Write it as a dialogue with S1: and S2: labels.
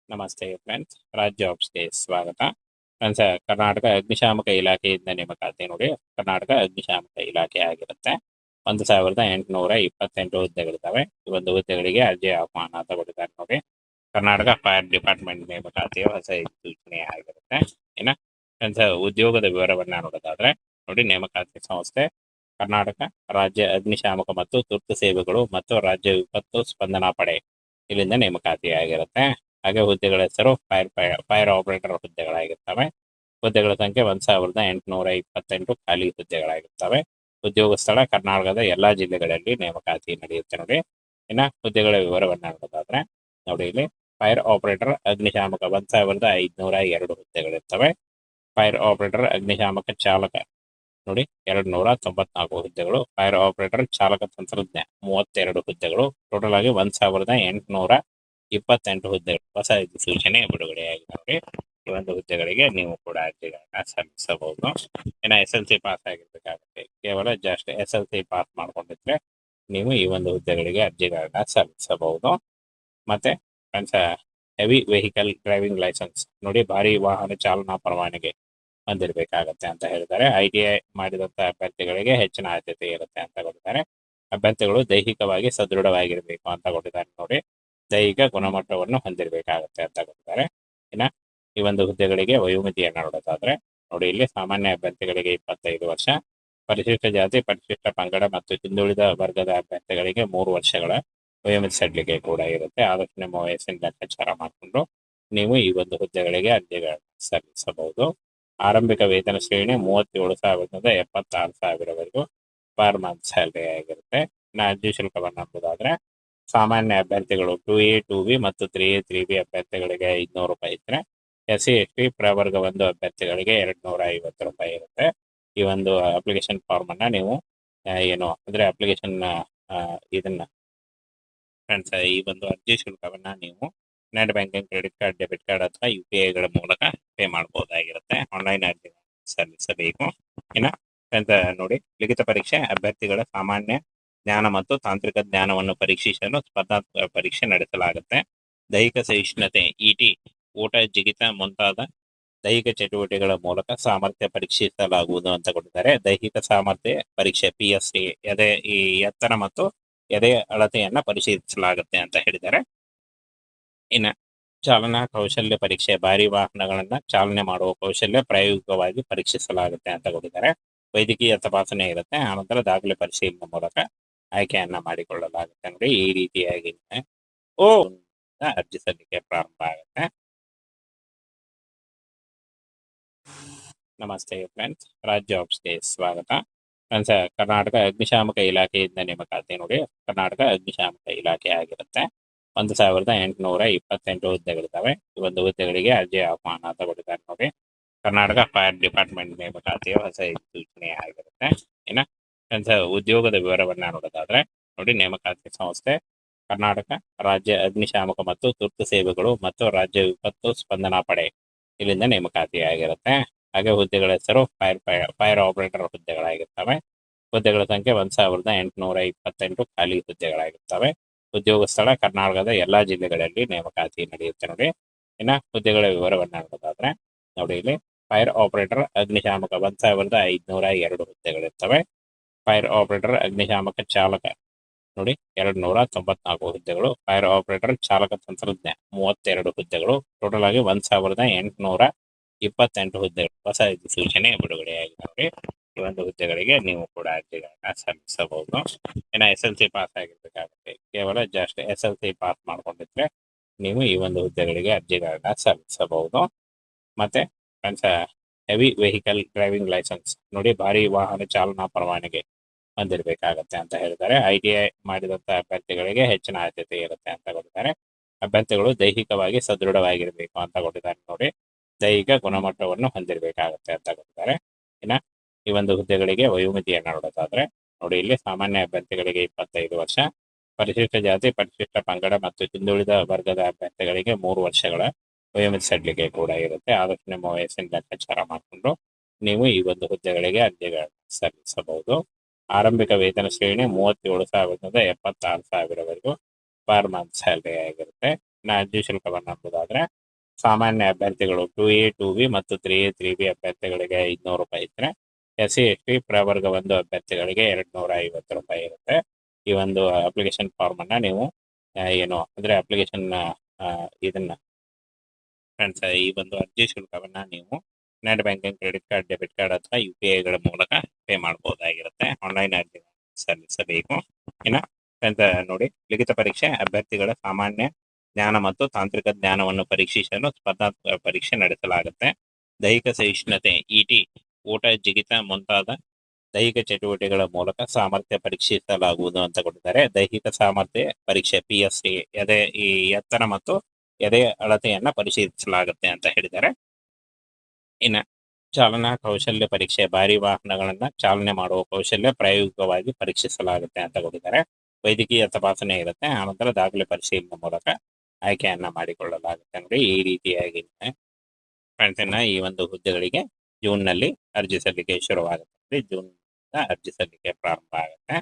S1: ನಮಸ್ತೆ ಫ್ರೆಂಡ್ಸ್, ರಾಜ್ ಜಾಬ್ಸ್ಗೆ ಸ್ವಾಗತ. ಫ್ರೆಂಡ್ಸ್, ಕರ್ನಾಟಕ ಅಗ್ನಿಶಾಮಕ ಇಲಾಖೆಯಿಂದ ನೇಮಕಾತಿ ನೋಡಿ. ಕರ್ನಾಟಕ ಅಗ್ನಿಶಾಮಕ ಇಲಾಖೆ ಆಗಿರುತ್ತೆ. 1828 ಹುದ್ದೆಗಳಿದ್ದಾವೆ. ಈ ಒಂದು ಹುದ್ದೆಗಳಿಗೆ ಅರ್ಜಿ ಆಹ್ವಾನ ತಗೊಂಡಿದ್ದಾರೆ ನೋಡಿ. ಕರ್ನಾಟಕ ಫೈರ್ ಡಿಪಾರ್ಟ್ಮೆಂಟ್ ನೇಮಕಾತಿಯ ಹೊಸ ಸೂಚನೆ ಆಗಿರುತ್ತೆ. ಇನ್ನ ಫ್ರೆಂಡ್ಸ್, ಉದ್ಯೋಗದ ವಿವರವನ್ನ ನೋಡೋದಾದ್ರೆ ನೋಡಿ, ನೇಮಕಾತಿ ಸಂಸ್ಥೆ ಕರ್ನಾಟಕ ರಾಜ್ಯ ಅಗ್ನಿಶಾಮಕ ಮತ್ತು ತುರ್ತು ಸೇವೆಗಳು ಮತ್ತು ರಾಜ್ಯ ವಿಪತ್ತು ಸ್ಪಂದನಾ ಪಡೆ ಇಲ್ಲಿಂದ ನೇಮಕಾತಿ ಆಗಿರುತ್ತೆ. ಹಾಗೆ ಹುದ್ದೆಗಳ ಹೆಸರು ಫೈರ್ ಆಪರೇಟರ್ ಹುದ್ದೆಗಳಾಗಿರ್ತವೆ. ಹುದ್ದೆಗಳ ಸಂಖ್ಯೆ 1828 ಖಾಲಿ ಹುದ್ದೆಗಳಾಗಿರ್ತವೆ. ಉದ್ಯೋಗ ಸ್ಥಳ ಕರ್ನಾಟಕದ ಎಲ್ಲಾ ಜಿಲ್ಲೆಗಳಲ್ಲಿ ನೇಮಕಾತಿ ನಡೆಯುತ್ತೆ ನೋಡಿ. ಇನ್ನ ಹುದ್ದೆಗಳ ವಿವರವನ್ನ ನೋಡೋದಾದ್ರೆ ನೋಡಿ, ಇಲ್ಲಿ ಫೈರ್ ಆಪರೇಟರ್ ಅಗ್ನಿಶಾಮಕ 1502 ಹುದ್ದೆಗಳಿರ್ತವೆ. ಫೈರ್ ಆಪರೇಟರ್ ಅಗ್ನಿಶಾಮಕ ಚಾಲಕ ನೋಡಿ 294 ಹುದ್ದೆಗಳು. ಫೈರ್ ಆಪರೇಟರ್ ಚಾಲಕ ತಂತ್ರಜ್ಞ 32 ಹುದ್ದೆಗಳು. ಟೋಟಲ್ ಆಗಿ 1828 ಹುದ್ದೆಗಳು. ಹೊಸ ಸೂಚನೆ ಬಿಡುಗಡೆಯಾಗಿದೆ ನೋಡಿ. ಈ ಒಂದು ಹುದ್ದೆಗಳಿಗೆ ನೀವು ಕೂಡ ಅರ್ಜಿಗಳನ್ನ ಸಲ್ಲಿಸಬಹುದು. ಇನ್ನು SLC ಪಾಸ್ ಆಗಿರ್ಬೇಕಾಗುತ್ತೆ. ಕೇವಲ ಜಸ್ಟ್ SLC ಪಾಸ್ ಮಾಡ್ಕೊಂಡಿದ್ರೆ ನೀವು ಈ ಒಂದು ಹುದ್ದೆಗಳಿಗೆ ಅರ್ಜಿಗಳನ್ನ ಸಲ್ಲಿಸಬಹುದು. ಮತ್ತೆ friends, heavy vehicle driving licence ನೋಡಿ, ಭಾರಿ ವಾಹನ ಚಾಲನಾ ಪರವಾನಗಿ ಹೊಂದಿರಬೇಕಾಗತ್ತೆ ಅಂತ ಹೇಳಿದ್ದಾರೆ. ITI ಮಾಡಿದಂತ ಅಭ್ಯರ್ಥಿಗಳಿಗೆ ಹೆಚ್ಚಿನ ಆದ್ಯತೆ ಇರುತ್ತೆ ಅಂತ ಕೊಟ್ಟಿದ್ದಾರೆ. ಅಭ್ಯರ್ಥಿಗಳು ದೈಹಿಕವಾಗಿ ಸದೃಢವಾಗಿರ್ಬೇಕು ಅಂತ ಕೊಟ್ಟಿದ್ದಾರೆ ನೋಡಿ. ದೈಹಿಕ ಗುಣಮಟ್ಟವನ್ನು ಹೊಂದಿರಬೇಕಾಗತ್ತೆ ಅಂತ ಕೊಟ್ಟಿದ್ದಾರೆ. ಇನ್ನ ಈ ಒಂದು ಹುದ್ದೆಗಳಿಗೆ ವಯೋಮಿತಿಯನ್ನು ನೋಡೋದಾದ್ರೆ ನೋಡಿ, ಇಲ್ಲಿ ಸಾಮಾನ್ಯ ಅಭ್ಯರ್ಥಿಗಳಿಗೆ 25 ವರ್ಷ, ಪರಿಶಿಷ್ಟ ಜಾತಿ, ಪರಿಶಿಷ್ಟ ಪಂಗಡ ಮತ್ತು ಹಿಂದುಳಿದ ವರ್ಗದ ಅಭ್ಯರ್ಥಿಗಳಿಗೆ 3 ವರ್ಷಗಳ ವಯೋಮಿತಿ ಸಡಿಲಿಕೆ ಕೂಡ ಇರುತ್ತೆ. ಆದಷ್ಟು ನಿಮ್ಮ ವಯಸ್ಸಿನ ಲೆಕ್ಕಾಚಾರ ಮಾಡಿಕೊಂಡು ನೀವು ಈ ಒಂದು ಹುದ್ದೆಗಳಿಗೆ ಅರ್ಜಿಗಳನ್ನು ಸಲ್ಲಿಸಬಹುದು. ಆರಂಭಿಕ ವೇತನ ಶ್ರೇಣಿ 37,000ದಿಂದ 76,000ವರೆಗೂ ಪರ್ ಮಂತ್ ಸ್ಯಾಲರಿ ಆಗಿರುತ್ತೆ. ಇನ್ನು ಅರ್ಜಿ ಶುಲ್ಕವನ್ನು ನೋಡೋದಾದ್ರೆ ಸಾಮಾನ್ಯ ಅಭ್ಯರ್ಥಿಗಳು 2A 2B ಮತ್ತು 3A 3B ಅಭ್ಯರ್ಥಿಗಳಿಗೆ 500 ರೂಪಾಯಿ ಇದ್ರೆ, SC ST ಪ್ರವರ್ಗ 1 ಅಭ್ಯರ್ಥಿಗಳಿಗೆ 250 ರೂಪಾಯಿ ಇರುತ್ತೆ. ಈ ಒಂದು ಅಪ್ಲಿಕೇಶನ್ ಫಾರ್ಮ್ ಅನ್ನ ನೀವು ಏನು ಅಂದ್ರೆ ಅಪ್ಲಿಕೇಶನ್ ಇದನ್ನ ಫ್ರೆಂಡ್ಸ್, ಈ ಒಂದು ಅರ್ಜಿ ಶುಲ್ಕವನ್ನ ನೀವು net banking, credit card, debit card ಅಥವಾ UPI ಮೂಲಕ ಪೇ ಮಾಡಬಹುದಾಗಿರುತ್ತೆ. ಆನ್ಲೈನ್ ಅರ್ಜಿ ಸಲ್ಲಿಸಬೇಕು. ಇನ್ನ ಫ್ರೆಂಡ್ಸ್ ನೋಡಿ, ಲಿಖಿತ ಪರೀಕ್ಷೆ ಅಭ್ಯರ್ಥಿಗಳ ಸಾಮಾನ್ಯ ಜ್ಞಾನ ಮತ್ತು ತಾಂತ್ರಿಕ ಜ್ಞಾನವನ್ನು ಪರೀಕ್ಷಿಸಲು ಸ್ಪರ್ಧಾತ್ಮಕ ಪರೀಕ್ಷೆ ನಡೆಸಲಾಗುತ್ತೆ. ದೈಹಿಕ ಸಹಿಷ್ಣುತೆ ET, ಓಟ, ಜಿಗಿತ ಮುಂತಾದ ದೈಹಿಕ ಚಟುವಟಿಕೆಗಳ ಮೂಲಕ ಸಾಮರ್ಥ್ಯ ಪರೀಕ್ಷಿಸಲಾಗುವುದು ಅಂತ ಕೊಟ್ಟಿದ್ದಾರೆ. ದೈಹಿಕ ಸಾಮರ್ಥ್ಯ ಪರೀಕ್ಷೆ PST, ಈ ಎತ್ತರ ಮತ್ತು ಎದೆ ಅಳತೆಯನ್ನ ಪರಿಶೀಲಿಸಲಾಗುತ್ತೆ ಅಂತ ಹೇಳಿದ್ದಾರೆ. ಇನ್ನು ಚಾಲನಾ ಕೌಶಲ್ಯ ಪರೀಕ್ಷೆ, ಭಾರಿ ವಾಹನಗಳನ್ನ ಚಾಲನೆ ಮಾಡುವ ಕೌಶಲ್ಯ ಪ್ರಾಯೋಗಿಕವಾಗಿ ಪರೀಕ್ಷಿಸಲಾಗುತ್ತೆ ಅಂತ ಕೊಟ್ಟಿದ್ದಾರೆ. ವೈದ್ಯಕೀಯ ತಪಾಸಣೆ ಇರುತ್ತೆ. ಆನಂತರ ದಾಖಲೆ ಪರಿಶೀಲನೆ ಮೂಲಕ ಆಯ್ಕೆಯನ್ನ ಮಾಡಿಕೊಳ್ಳಲಾಗುತ್ತೆ ನೋಡಿ. ಈ ರೀತಿಯಾಗಿ ಅರ್ಜಿ ಸಲ್ಲಿಕೆ ಪ್ರಾರಂಭ ಆಗುತ್ತೆ. ನಮಸ್ತೆ ಫ್ರೆಂಡ್ಸ್, ರಾಜ್ ಜಾಬ್ಸ್ಗೆ ಸ್ವಾಗತ. ಫ್ರೆಂಡ್ಸ್, ಕರ್ನಾಟಕ ಅಗ್ನಿಶಾಮಕ ಇಲಾಖೆಯಿಂದ ನೇಮಕಾತಿ ನೋಡಿ. ಕರ್ನಾಟಕ ಅಗ್ನಿಶಾಮಕ ಇಲಾಖೆ ಆಗಿರುತ್ತೆ. 1828 ಹುದ್ದೆಗಳಿದ್ದಾವೆ. ಈ ಒಂದು ಹುದ್ದೆಗಳಿಗೆ ಅರ್ಜಿ ಆಹ್ವಾನ ತಗೊಂಡಿದ್ದಾರೆ ನೋಡಿ. ಕರ್ನಾಟಕ ಫೈರ್ ಡಿಪಾರ್ಟ್ಮೆಂಟ್ ನೇಮಕಾತಿಯ ಹೊಸ ಸೂಚನೆ ಆಗಿರುತ್ತೆ. ಇನ್ನ ಫ್ರೆಂಡ್ಸ್, ಉದ್ಯೋಗದ ವಿವರವನ್ನ ನೋಡೋದಾದ್ರೆ ನೋಡಿ, ನೇಮಕಾತಿ ಸಂಸ್ಥೆ ಕರ್ನಾಟಕ ರಾಜ್ಯ ಅಗ್ನಿಶಾಮಕ ಮತ್ತು ತುರ್ತು ಸೇವೆಗಳು ಮತ್ತು ರಾಜ್ಯ ವಿಪತ್ತು ಸ್ಪಂದನಾ ಪಡೆ ಇಲ್ಲಿಂದ ನೇಮಕಾತಿ ಆಗಿರುತ್ತೆ. ಹಾಗೆ ಹುದ್ದೆಗಳ ಹೆಸರು ಫೈರ್ ಆಪರೇಟರ್ ಹುದ್ದೆಗಳಾಗಿರ್ತವೆ. ಹುದ್ದೆಗಳ ಸಂಖ್ಯೆ 1828 ಖಾಲಿ ಹುದ್ದೆಗಳಾಗಿರ್ತವೆ. ಉದ್ಯೋಗ ಸ್ಥಳ ಕರ್ನಾಟಕದ ಎಲ್ಲಾ ಜಿಲ್ಲೆಗಳಲ್ಲಿ ನೇಮಕಾತಿ ನಡೆಯುತ್ತೆ ನೋಡಿ. ಇನ್ನ ಹುದ್ದೆಗಳ ವಿವರವನ್ನ ನೋಡೋದಾದ್ರೆ ನೋಡಿ, ಇಲ್ಲಿ ಫೈರ್ ಆಪರೇಟರ್ ಅಗ್ನಿಶಾಮಕ 1502 ಹುದ್ದೆಗಳಿರ್ತವೆ. ಫೈರ್ ಆಪರೇಟರ್ ಅಗ್ನಿಶಾಮಕ ಚಾಲಕ ನೋಡಿ 294 ಹುದ್ದೆಗಳು. ಫೈರ್ ಆಪರೇಟರ್ ಚಾಲಕ ತಂತ್ರಜ್ಞ 32 ಹುದ್ದೆಗಳು. ಟೋಟಲ್ ಆಗಿ 1828 ಹುದ್ದೆಗಳು. ಹೊಸ ಸೂಚನೆ ಬಿಡುಗಡೆಯಾಗಿದೆ ನೋಡಿ. ಈ ಒಂದು ಹುದ್ದೆಗಳಿಗೆ ನೀವು ಕೂಡ ಅರ್ಜಿಗಳನ್ನ ಸಲ್ಲಿಸಬಹುದು. ಇನ್ನು SLC ಪಾಸ್ ಆಗಿರ್ಬೇಕಾಗುತ್ತೆ. ಕೇವಲ ಜಸ್ಟ್ SLC ಪಾಸ್ ಮಾಡ್ಕೊಂಡಿದ್ರೆ ನೀವು ಈ ಒಂದು ಹುದ್ದೆಗಳಿಗೆ ಅರ್ಜಿಗಳನ್ನ ಸಲ್ಲಿಸಬಹುದು. ಮತ್ತೆ friends, heavy vehicle driving licence ನೋಡಿ, ಭಾರಿ ವಾಹನ ಚಾಲನಾ ಪರವಾನಗಿ ಹೊಂದಿರಬೇಕಾಗತ್ತೆ ಅಂತ ಹೇಳಿದ್ದಾರೆ. ITI ಮಾಡಿದಂತ ಅಭ್ಯರ್ಥಿಗಳಿಗೆ ಹೆಚ್ಚಿನ ಆದ್ಯತೆ ಇರುತ್ತೆ ಅಂತ ಕೊಟ್ಟಿದ್ದಾರೆ. ಅಭ್ಯರ್ಥಿಗಳು ದೈಹಿಕವಾಗಿ ಸದೃಢವಾಗಿರ್ಬೇಕು ಅಂತ ಕೊಟ್ಟಿದ್ದಾರೆ ನೋಡಿ. ದೈಹಿಕ ಗುಣಮಟ್ಟವನ್ನು ಹೊಂದಿರಬೇಕಾಗತ್ತೆ ಅಂತ ಕೊಟ್ಟಿದ್ದಾರೆ. ಇನ್ನ ಈ ಒಂದು ಹುದ್ದೆಗಳಿಗೆ ವಯೋಮಿತಿಯನ್ನು ನೋಡೋದಾದ್ರೆ ನೋಡಿ, ಇಲ್ಲಿ ಸಾಮಾನ್ಯ ಅಭ್ಯರ್ಥಿಗಳಿಗೆ 25 ವರ್ಷ, ಪರಿಶಿಷ್ಟ ಜಾತಿ, ಪರಿಶಿಷ್ಟ ಪಂಗಡ ಮತ್ತು ಹಿಂದುಳಿದ ವರ್ಗದ ಅಭ್ಯರ್ಥಿಗಳಿಗೆ 3 ವರ್ಷಗಳ ವಯೋಮಿತಿ ಸಡಿಲಿಕೆ ಕೂಡ ಇರುತ್ತೆ. ಆದಷ್ಟು ನಿಮ್ಮ ವಯಸ್ಸಿನ ಲೆಕ್ಕಾಚಾರ ಮಾಡಿಕೊಂಡು ನೀವು ಈ ಒಂದು ಹುದ್ದೆಗಳಿಗೆ ಅರ್ಜಿಗಳನ್ನು ಸಲ್ಲಿಸಬಹುದು. ಆರಂಭಿಕ ವೇತನ ಶ್ರೇಣಿ 37,000ದಿಂದ 76,000ವರೆಗೂ ಪರ್ ಮಂತ್ ಸ್ಯಾಲರಿ ಆಗಿರುತ್ತೆ. ಇನ್ನು ಅರ್ಜಿ ಶುಲ್ಕವನ್ನು ನೋಡೋದಾದ್ರೆ ಸಾಮಾನ್ಯ ಅಭ್ಯರ್ಥಿಗಳು 2A 2B ಮತ್ತು 3A 3B ಅಭ್ಯರ್ಥಿಗಳಿಗೆ 500 ರೂಪಾಯಿ ಇದ್ರೆ, SC ST ಪ್ರವರ್ಗ 1 ಅಭ್ಯರ್ಥಿಗಳಿಗೆ 250 ರೂಪಾಯಿ ಇರುತ್ತೆ. ಈ ಒಂದು ಅಪ್ಲಿಕೇಶನ್ ಫಾರ್ಮ್ ಅನ್ನ ನೀವು ಏನು ಅಂದ್ರೆ ಅಪ್ಲಿಕೇಶನ್ ಇದನ್ನ ಫ್ರೆಂಡ್ಸ್, ಈ ಒಂದು ಅರ್ಜಿ ಶುಲ್ಕವನ್ನ ನೀವು net banking, credit card, debit card ಅಥವಾ UPI ಮೂಲಕ ಪೇ ಮಾಡಬಹುದಾಗಿರುತ್ತೆ. ಆನ್ಲೈನ್ ಅರ್ಜಿ ಸಲ್ಲಿಸಬೇಕು. ಇನ್ನು ಫ್ರೆಂಡ್ಸ್ ನೋಡಿ, ಲಿಖಿತ ಪರೀಕ್ಷೆ ಅಭ್ಯರ್ಥಿಗಳ ಸಾಮಾನ್ಯ ಜ್ಞಾನ ಮತ್ತು ತಾಂತ್ರಿಕ ಜ್ಞಾನವನ್ನು ಪರೀಕ್ಷಿಸಲು ಸ್ಪರ್ಧಾತ್ಮಕ ಪರೀಕ್ಷೆ ನಡೆಸಲಾಗುತ್ತೆ. ದೈಹಿಕ ಸಹಿಷ್ಣುತೆ ET, ಊಟ, ಜಿಗಿತ ಮುಂತಾದ ದೈಹಿಕ ಚಟುವಟಿಕೆಗಳ ಮೂಲಕ ಸಾಮರ್ಥ್ಯ ಪರೀಕ್ಷಿಸಲಾಗುವುದು ಅಂತ ಕೊಟ್ಟಿದ್ದಾರೆ. ದೈಹಿಕ ಸಾಮರ್ಥ್ಯ ಪರೀಕ್ಷೆ PST, ಈ ಎತ್ತರ ಮತ್ತು ಎದೆ ಅಳತೆಯನ್ನ ಪರಿಶೀಲಿಸಲಾಗುತ್ತೆ ಅಂತ ಹೇಳಿದ್ದಾರೆ. ಇನ್ನು ಚಾಲನಾ ಕೌಶಲ್ಯ ಪರೀಕ್ಷೆ, ಭಾರಿ ವಾಹನಗಳನ್ನ ಚಾಲನೆ ಮಾಡುವ ಕೌಶಲ್ಯ ಪ್ರಾಯೋಗಿಕವಾಗಿ ಪರೀಕ್ಷಿಸಲಾಗುತ್ತೆ ಅಂತ ಕೊಟ್ಟಿದ್ದಾರೆ. ವೈದ್ಯಕೀಯ ತಪಾಸಣೆ ಇರುತ್ತೆ. ಆನಂತರ ದಾಖಲೆ ಪರಿಶೀಲನೆ ಮೂಲಕ ಆಯ್ಕೆಯನ್ನ ಮಾಡಿಕೊಳ್ಳಲಾಗುತ್ತೆ. ನೋಡಿ, ಈ ರೀತಿಯಾಗಿ ಫ್ರೆಂಡ್ಸ್ ಈ ಒಂದು ಹುದ್ದೆಗಳಿಗೆ ಜೂನ್ ನಲ್ಲಿ ಅರ್ಜಿ ಸಲ್ಲಿಕೆ ಶುರುವಾಗುತ್ತೆ. ಜೂನ್ ಅರ್ಜಿ ಸಲ್ಲಿಕೆ ಪ್ರಾರಂಭ ಆಗುತ್ತೆ.